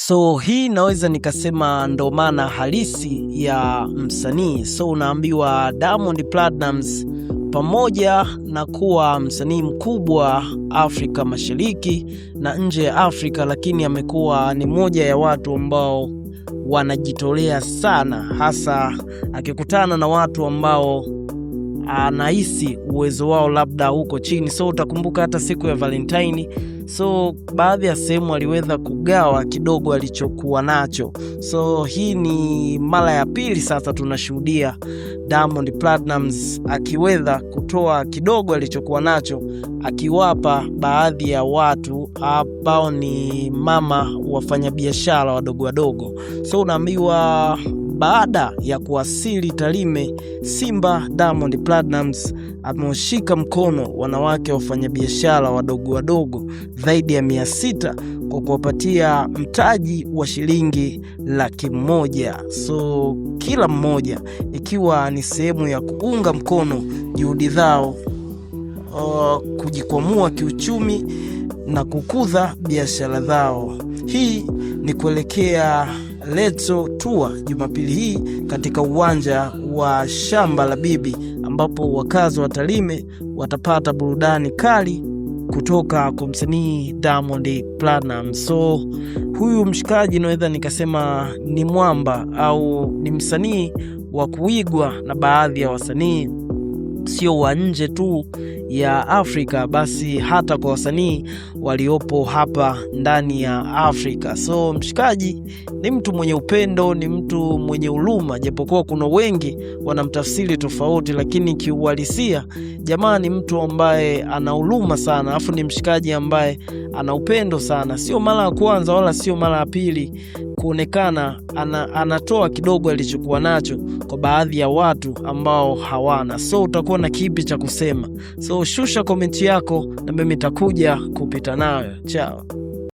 So hii naweza nikasema ndo maana halisi ya msanii. So unaambiwa Diamond Platnumz pamoja na kuwa msanii mkubwa Afrika Mashariki na nje ya Afrika, lakini amekuwa ni moja ya watu ambao wanajitolea sana, hasa akikutana na watu ambao anahisi uwezo wao labda huko chini. So utakumbuka hata siku ya Valentine, so baadhi ya sehemu aliweza kugawa kidogo alichokuwa nacho. So hii ni mara ya pili sasa tunashuhudia Diamond Platnumz akiweza kutoa kidogo alichokuwa nacho akiwapa baadhi ya watu ambao ni mama wafanyabiashara wadogo wadogo. So unaambiwa baada ya kuwasili Tarime Simba, Diamond Platnumz ameshika mkono wanawake wafanyabiashara wadogo wadogo zaidi ya 600 kwa kuwapatia mtaji wa shilingi 100,000. So kila mmoja ikiwa ni sehemu ya kuunga mkono juhudi zao kujikwamua kiuchumi na kukuza biashara zao. Hii ni kuelekea Letso Tour Jumapili hii katika uwanja wa Shamba la Bibi, ambapo wakazi wa Tarime watapata burudani kali kutoka kwa msanii Diamond Platnumz. So huyu mshikaji naweza nikasema ni mwamba au ni msanii wa kuigwa na baadhi ya wasanii, sio wa nje tu ya Afrika basi hata kwa wasanii waliopo hapa ndani ya Afrika. So mshikaji ni mtu mwenye upendo, ni mtu mwenye huruma, japokuwa kuna wengi wanamtafsiri tofauti, lakini kiuhalisia jamaa ni mtu ambaye ana huruma sana, afu ni mshikaji ambaye ana upendo sana. Sio mara ya kwanza wala sio mara ya pili kuonekana anatoa kidogo alichokuwa nacho kwa baadhi ya watu ambao hawana. So utakuwa na kipi cha kusema? So shusha komenti yako na mimi nitakuja kupita nayo. Chao.